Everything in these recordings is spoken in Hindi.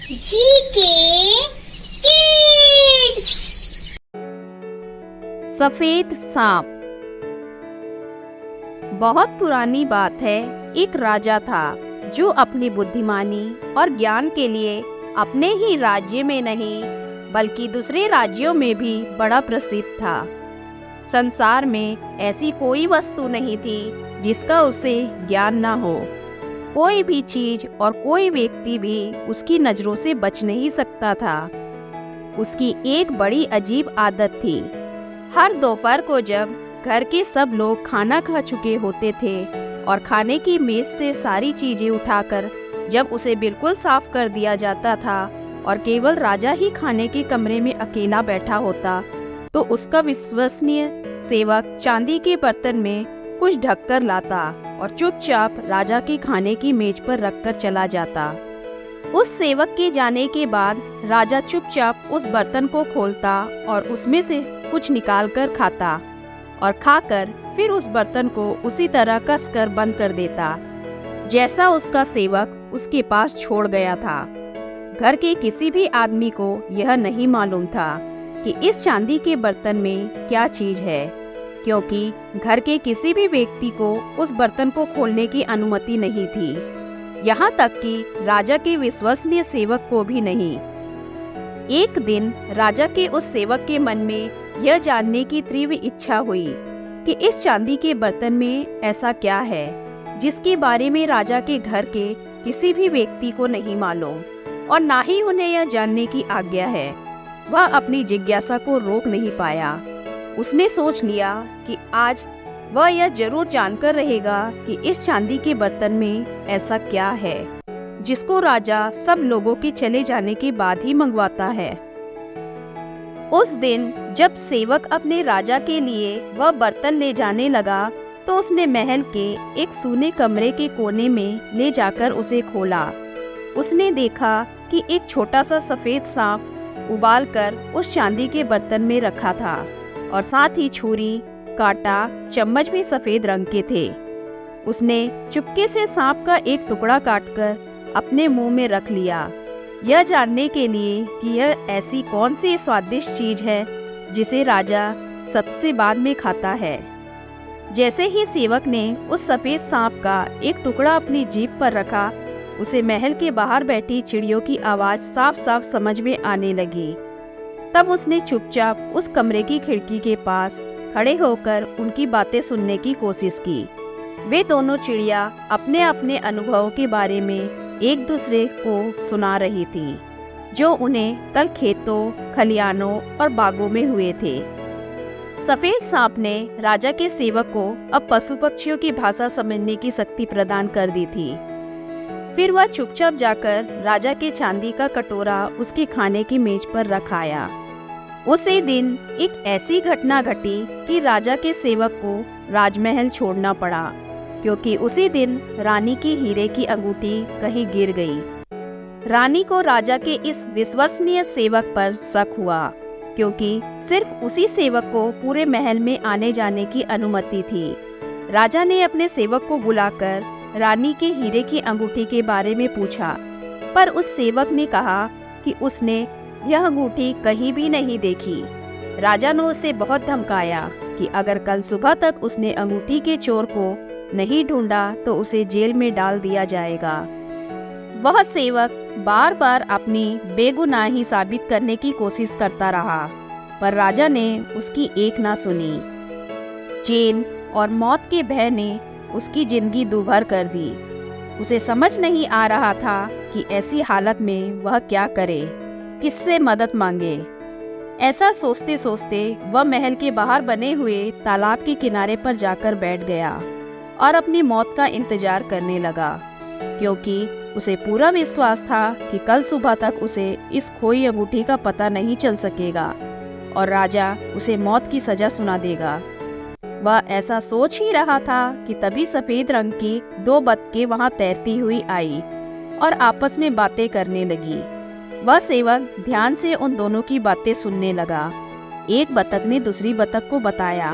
GK kids. सफेद सांप। बहुत पुरानी बात है। एक राजा था जो अपनी बुद्धिमानी और ज्ञान के लिए अपने ही राज्य में नहीं बल्कि दूसरे राज्यों में भी बड़ा प्रसिद्ध था। संसार में ऐसी कोई वस्तु नहीं थी जिसका उसे ज्ञान ना हो। कोई भी चीज और कोई व्यक्ति भी उसकी नजरों से बच नहीं सकता था। उसकी एक बड़ी अजीब आदत थी। हर दोपहर को जब घर के सब लोग खाना खा चुके होते थे और खाने की मेज से सारी चीजें उठाकर जब उसे बिल्कुल साफ कर दिया जाता था और केवल राजा ही खाने के कमरे में अकेला बैठा होता, तो उसका विश्वसनीय सेवक चांदी के बर्तन में कुछ ढककर लाता और चुपचाप राजा के खाने की मेज पर रखकर चला जाता। उस सेवक के जाने के बाद राजा चुपचाप उस बर्तन को खोलता और उसमें से कुछ निकालकर खाता और खाकर फिर उस बर्तन को उसी तरह कसकर बंद कर देता जैसा उसका सेवक उसके पास छोड़ गया था। घर के किसी भी आदमी को यह नहीं मालूम था कि इस चांदी के बर्तन में क्या चीज है, क्योंकि घर के किसी भी व्यक्ति को उस बर्तन को खोलने की अनुमति नहीं थी, यहाँ तक कि राजा के विश्वसनीय सेवक को भी नहीं। एक दिन राजा के उस सेवक के मन में यह जानने की तीव्र इच्छा हुई कि इस चांदी के बर्तन में ऐसा क्या है जिसके बारे में राजा के घर के किसी भी व्यक्ति को नहीं मालूम और ना ही उन्हें यह जानने की आज्ञा है। वह अपनी जिज्ञासा को रोक नहीं पाया। उसने सोच लिया कि आज वह यह जरूर जानकर रहेगा कि इस चांदी के बर्तन में ऐसा क्या है जिसको राजा सब लोगों के चले जाने के बाद ही मंगवाता है। उस दिन जब सेवक अपने राजा के लिए वह बर्तन ले जाने लगा, तो उसने महल के एक सूने कमरे के कोने में ले जाकर उसे खोला। उसने देखा कि एक छोटा सा सफेद सांप उबालकर उस चांदी के बर्तन में रखा था और साथ ही छुरी, कांटा, चम्मच भी सफेद रंग के थे। उसने चुपके से सांप का एक टुकड़ा काटकर अपने मुंह में रख लिया, यह जानने के लिए कि यह ऐसी कौन सी स्वादिष्ट चीज है जिसे राजा सबसे बाद में खाता है। जैसे ही सेवक ने उस सफेद सांप का एक टुकड़ा अपनी जीभ पर रखा, उसे महल के बाहर बैठी चिड़ियों की आवाज साफ साफ समझ में आने लगी। तब उसने चुपचाप उस कमरे की खिड़की के पास खड़े होकर उनकी बातें सुनने की कोशिश की। वे दोनों चिड़िया अपने अपने अनुभवों के बारे में एक दूसरे को सुना रही थी, जो उन्हें कल खेतों, खलियानों और बागों में हुए थे। सफेद सांप ने राजा के सेवक को अब पशु पक्षियों की भाषा समझने की शक्ति प्रदान कर दी थी। फिर वह चुपचाप जाकर राजा के चांदी का कटोरा उसके खाने की मेज पर रख आया। उसी दिन एक ऐसी घटना घटी कि राजा के सेवक को राजमहल छोड़ना पड़ा, क्योंकि उसी दिन रानी की हीरे की अंगूठी कहीं गिर गई। रानी को राजा के इस विश्वसनीय सेवक पर शक हुआ, क्योंकि सिर्फ उसी सेवक को पूरे महल में आने जाने की अनुमति थी। राजा ने अपने सेवक को बुलाकर रानी के हीरे की अंगूठी के बारे में पूछा, पर उस सेवक ने कहा कि उसने यह अंगूठी कहीं भी नहीं देखी। राजा ने उसे बहुत धमकाया कि अगर कल सुबह तक उसने अंगूठी के चोर को नहीं ढूंढा तो उसे जेल में डाल दिया जाएगा। वह सेवक बार बार अपनी बेगुनाही साबित करने की कोशिश करता रहा, पर राजा ने उसकी एक ना सुनी। जेल और मौत के भय ने उसकी जिंदगी दूभर कर दी। उसे समझ नहीं आ रहा था कि ऐसी हालत में वह क्या करे, किससे मदद मांगे। ऐसा सोचते सोचते वह महल के बाहर बने हुए तालाब के किनारे पर जाकर बैठ गया और अपनी मौत का इंतजार करने लगा, क्योंकि उसे पूरा विश्वास था कि कल सुबह तक उसे इस खोई अंगूठी का पता नहीं चल सकेगा और राजा उसे मौत की सजा सुना देगा। वह ऐसा सोच ही रहा था कि तभी सफेद रंग की दो बतखें वहां तैरती हुई आई और आपस में बातें करने लगी। वह सेवक ध्यान से उन दोनों की बातें सुनने लगा। एक बतख ने दूसरी बतख को बताया,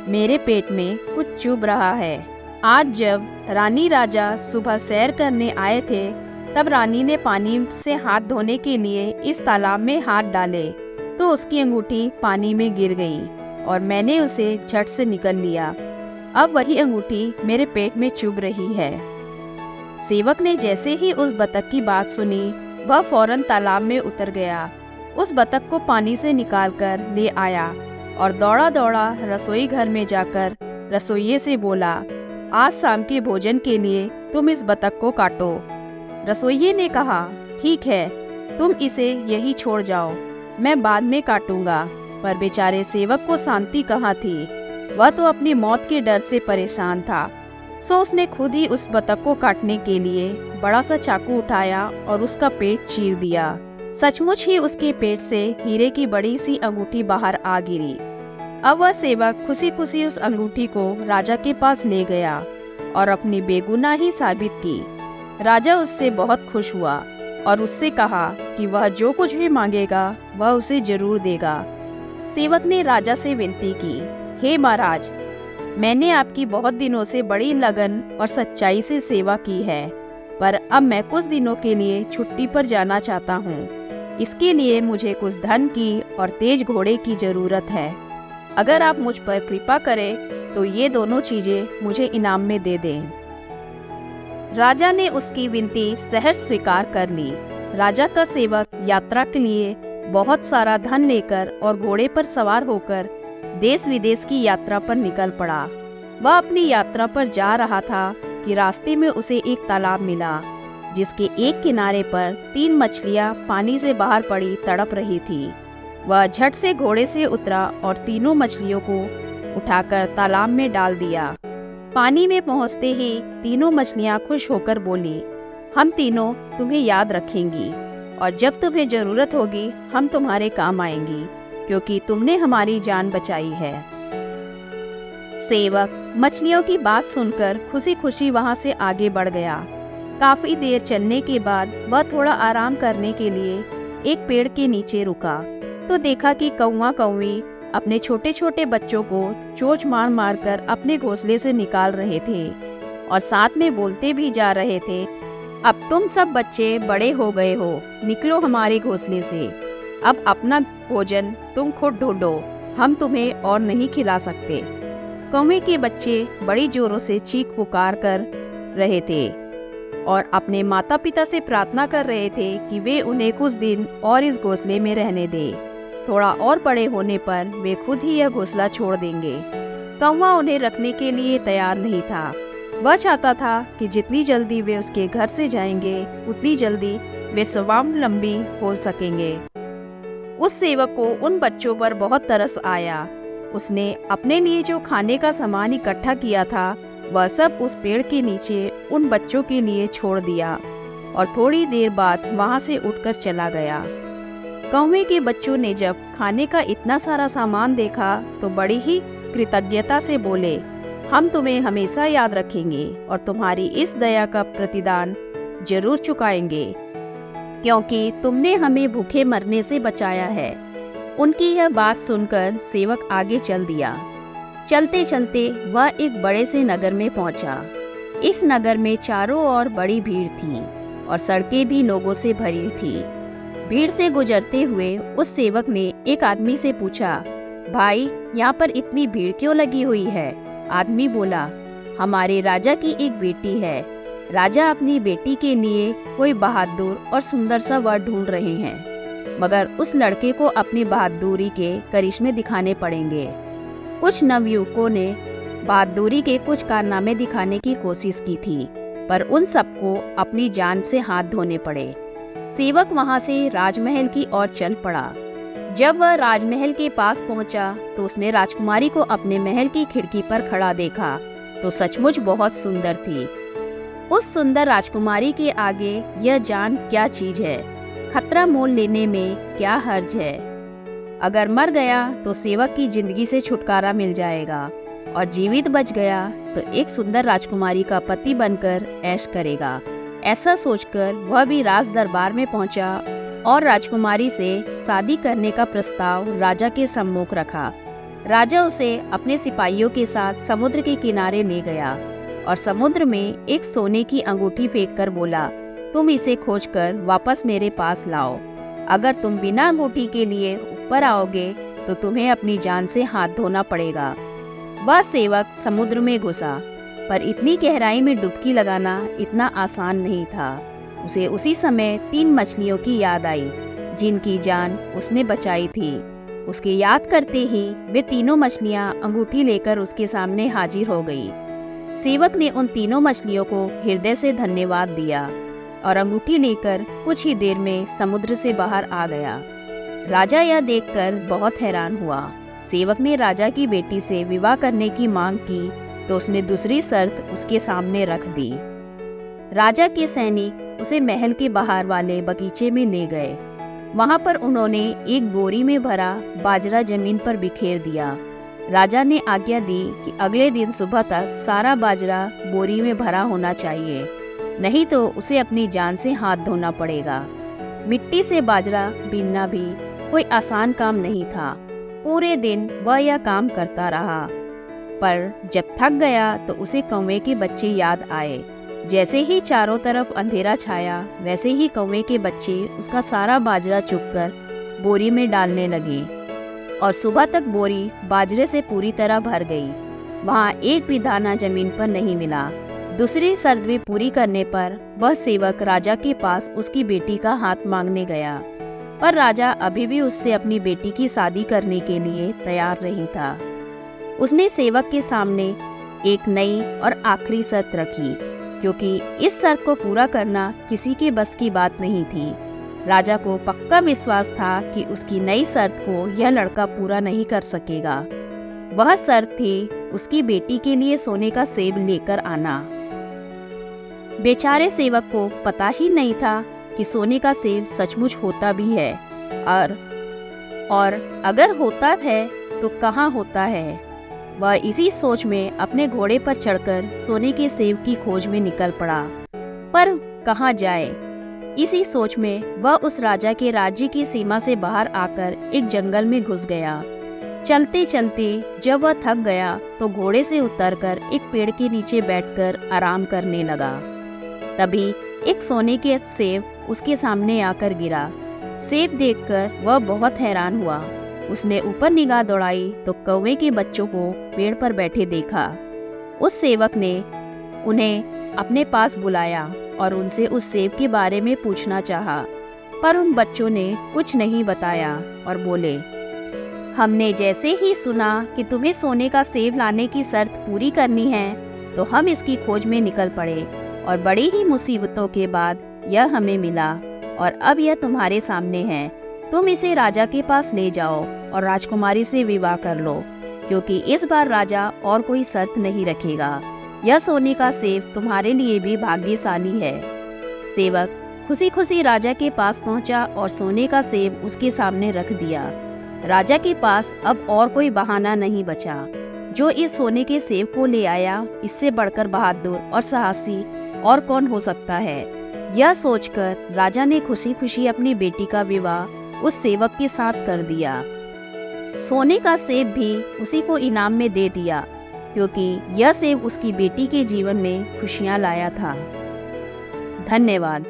मेरे पेट में कुछ चुभ रहा है। आज जब रानी राजा सुबह सैर करने आए थे तब रानी ने पानी से हाथ धोने के लिए इस तालाब में हाथ डाले तो उसकी अंगूठी पानी में गिर गई और मैंने उसे झट से निकल लिया। अब वही अंगूठी मेरे पेट में चुभ रही है। सेवक ने जैसे ही उस बतख की बात सुनी, वह फौरन तालाब में उतर गया, उस बतख को पानी से निकालकर ले आया और दौड़ा दौड़ा रसोई घर में जाकर रसोइये से बोला, आज शाम के भोजन के लिए तुम इस बतख को काटो। रसोइये ने कहा, ठीक है, तुम इसे यही छोड़ जाओ, मैं बाद में काटूंगा। पर बेचारे सेवक को शांति कहाँ थी, वह तो अपनी मौत के डर से परेशान था। सो उसने खुद ही उस बतख को काटने के लिए बड़ा सा चाकू उठाया और उसका पेट चीर दिया। सचमुच ही उसके पेट से हीरे की बड़ी सी अंगूठी बाहर आ गिरी। अब वह सेवक खुशी खुशी उस अंगूठी को राजा के पास ले गया और अपनी बेगुनाही साबित की। राजा उससे बहुत खुश हुआ और उससे कहा कि वह जो कुछ भी मांगेगा वह उसे जरूर देगा। सेवक ने राजा से विनती की, हे महाराज, मैंने आपकी बहुत दिनों से बड़ी लगन और सच्चाई से सेवा की है, पर अब मैं कुछ दिनों के लिए छुट्टी पर जाना चाहता हूँ। इसके लिए मुझे कुछ धन की और तेज घोड़े की जरूरत है। अगर आप मुझ पर कृपा करें तो ये दोनों चीजें मुझे इनाम में दे दें। राजा ने उसकी विनती सहर्ष स्वीकार कर ली। राजा का सेवक यात्रा के लिए बहुत सारा धन लेकर और घोड़े पर सवार होकर देश विदेश की यात्रा पर निकल पड़ा। वह अपनी यात्रा पर जा रहा था कि रास्ते में उसे एक तालाब मिला, जिसके एक किनारे पर 3 मछलियां पानी से बाहर पड़ी तड़प रही थी। वह झट से घोड़े से उतरा और तीनों मछलियों को उठाकर तालाब में डाल दिया। पानी में पहुंचते ही तीनों मछलियां खुश होकर बोली, हम तीनों तुम्हें याद रखेंगी और जब तुम्हें जरूरत होगी हम तुम्हारे काम आएंगी, क्योंकि तुमने हमारी जान बचाई है। सेवक मछलियों की बात सुनकर खुशी खुशी वहां से आगे बढ़ गया। काफी देर चलने के बाद वह थोड़ा आराम करने के लिए एक पेड़ के नीचे रुका तो देखा कि कौवा कौवी अपने छोटे छोटे बच्चों को चोंच मार मार कर अपने घोंसले से निकाल रहे थे और साथ में बोलते भी जा रहे थे, अब तुम सब बच्चे बड़े हो गए हो, निकलो हमारे घोंसले से। अब अपना भोजन तुम खुद ढूंढो, हम तुम्हें और नहीं खिला सकते। कौवे के बच्चे बड़ी जोरों से चीख पुकार कर रहे थे और अपने माता पिता से प्रार्थना कर रहे थे कि वे उन्हें कुछ दिन और इस घोंसले में रहने दें। थोड़ा और बड़े होने पर वे खुद ही यह घोंसला छोड़ देंगे। कौवा उन्हें रखने के लिए तैयार नहीं था। वह चाहता था कि जितनी जल्दी वे उसके घर से जाएंगे उतनी जल्दी वे स्वावलंबी हो सकेंगे। उस सेवक को उन बच्चों पर बहुत तरस आया। उसने अपने लिए जो खाने का सामान इकट्ठा किया था वह सब उस पेड़ के नीचे उन बच्चों के लिए छोड़ दिया और थोड़ी देर बाद वहां से उठकर चला गया। कौवे के बच्चों ने जब खाने का इतना सारा सामान देखा तो बड़ी ही कृतज्ञता से बोले, हम तुम्हें हमेशा याद रखेंगे और तुम्हारी इस दया का प्रतिदान जरूर चुकाएंगे, क्योंकि तुमने हमें भूखे मरने से बचाया है। उनकी यह बात सुनकर सेवक आगे चल दिया। चलते चलते वह एक बड़े से नगर में पहुंचा। इस नगर में चारों ओर बड़ी भीड़ थी और सड़कें भी लोगों से भरी थी। भीड़ से गुजरते हुए उस सेवक ने एक आदमी से पूछा, भाई, यहाँ पर इतनी भीड़ क्यों लगी हुई है? आदमी बोला, हमारे राजा की एक बेटी है। राजा अपनी बेटी के लिए कोई बहादुर और सुंदर सा वर ढूंढ रहे हैं, मगर उस लड़के को अपनी बहादुरी के करिश्मे दिखाने पड़ेंगे। कुछ नवयुवकों ने बहादुरी के कुछ कारनामे दिखाने की कोशिश की थी, पर उन सबको अपनी जान से हाथ धोने पड़े। सेवक वहां से राजमहल की ओर चल पड़ा। जब वह राजमहल के पास पहुंचा तो उसने राजकुमारी को अपने महल की खिड़की पर खड़ा देखा तो सचमुच बहुत सुंदर थी। उस सुंदर राजकुमारी के आगे यह जान क्या चीज है, खतरा मोल लेने में क्या हर्ज है। अगर मर गया तो सेवक की जिंदगी से छुटकारा मिल जाएगा और जीवित बच गया तो एक सुंदर राजकुमारी का पति बनकर ऐश करेगा। ऐसा सोचकर वह भी राज दरबार में पहुंचा और राजकुमारी से शादी करने का प्रस्ताव राजा के सम्मुख रखा। राजा उसे अपने सिपाहियों के साथ समुद्र के किनारे ले गया और समुद्र में एक सोने की अंगूठी फेंककर बोला, तुम इसे खोजकर वापस मेरे पास लाओ। अगर तुम बिना अंगूठी के लिए ऊपर आओगे तो तुम्हें अपनी जान से हाथ धोना पड़ेगा। वह सेवक समुद्र में घुसा, पर इतनी गहराई में डुबकी लगाना इतना आसान नहीं था। उसे उसी समय 3 मछलियों की याद आई जिनकी जान उसने बचाई थी। उसके याद करते ही वे तीनों मछलियां अंगूठी लेकर उसके सामने हाजिर हो गई। सेवक ने उन तीनों मछलियों को हृदय से धन्यवाद दिया और अंगूठी लेकर कुछ ही देर में समुद्र से बाहर आ गया। राजा यह देखकर बहुत हैरान हुआ। सेवक ने राजा की बेटी से विवाह करने की मांग की तो उसने दूसरी शर्त उसके सामने रख दी। राजा के सैनिक उसे महल के बाहर वाले बगीचे में ले गए। वहां पर उन्होंने एक बोरी में भरा बाजरा जमीन पर बिखेर दिया। राजा ने आज्ञा दी कि अगले दिन सुबह तक सारा बाजरा बोरी में भरा होना चाहिए, नहीं तो उसे अपनी जान से हाथ धोना पड़ेगा। मिट्टी से बाजरा बीनना भी कोई आसान काम नहीं था। पूरे दिन वह यह काम करता रहा, पर जब थक गया तो उसे कौवे के बच्चे याद आए। जैसे ही चारों तरफ अंधेरा छाया, वैसे ही कौवे के बच्चे उसका सारा बाजरा चुगकर बोरी में डालने लगे और सुबह तक बोरी बाजरे से पूरी तरह भर गई। वहाँ एक भी दाना जमीन पर नहीं मिला। दूसरी शर्त भी पूरी करने पर वह सेवक राजा के पास उसकी बेटी का हाथ मांगने गया, पर राजा अभी भी उससे अपनी बेटी की शादी करने के लिए तैयार नहीं था। उसने सेवक के सामने एक नई और आखिरी शर्त रखी, क्योंकि इस शर्त को पूरा करना किसी के बस की बात नहीं थी। राजा को पक्का विश्वास था कि उसकी नई शर्त को यह लड़का पूरा नहीं कर सकेगा। वह शर्त थी उसकी बेटी के लिए सोने का सेब लेकर आना। बेचारे सेवक को पता ही नहीं था कि सोने का सेब सचमुच होता भी है, और अगर होता है तो कहाँ होता है। वह इसी सोच में अपने घोड़े पर चढ़कर सोने के सेब की खोज में निकल पड़ा, पर कहाँ जाए। इसी सोच में वह उस राजा के राज्य की सीमा से बाहर आकर एक जंगल में घुस गया। चलते चलते जब वह थक गया तो घोड़े से उतरकर एक पेड़ के नीचे बैठकर आराम करने लगा। तभी एक सोने के सेब उसके सामने आकर गिरा। सेब देखकर वह बहुत हैरान हुआ। उसने ऊपर निगाह दौड़ाई तो कौवे के बच्चों को पेड़ पर बैठे देखा। उस सेवक ने उन्हें अपने पास बुलाया और उनसे उस सेब के बारे में पूछना चाहा, पर उन बच्चों ने कुछ नहीं बताया और बोले, हमने जैसे ही सुना कि तुम्हें सोने का सेब लाने की शर्त पूरी करनी है तो हम इसकी खोज में निकल पड़े, और बड़ी ही मुसीबतों के बाद यह हमें मिला और अब यह तुम्हारे सामने है। तुम इसे राजा के पास ले जाओ और राजकुमारी से विवाह कर लो, क्योंकि इस बार राजा और कोई शर्त नहीं रखेगा। यह सोने का सेब तुम्हारे लिए भी भाग्यशाली है। सेवक खुशी खुशी राजा के पास पहुंचा और सोने का सेब उसके सामने रख दिया। राजा के पास अब और कोई बहाना नहीं बचा। जो इस सोने के सेब को ले आया, इससे बढ़कर बहादुर और साहसी और कौन हो सकता है। यह सोचकर राजा ने खुशी खुशी अपनी बेटी का विवाह उस सेवक के साथ कर दिया। सोने का सेब भी उसी को इनाम में दे दिया, क्योंकि यह सेब उसकी बेटी के जीवन में खुशियां लाया था। धन्यवाद।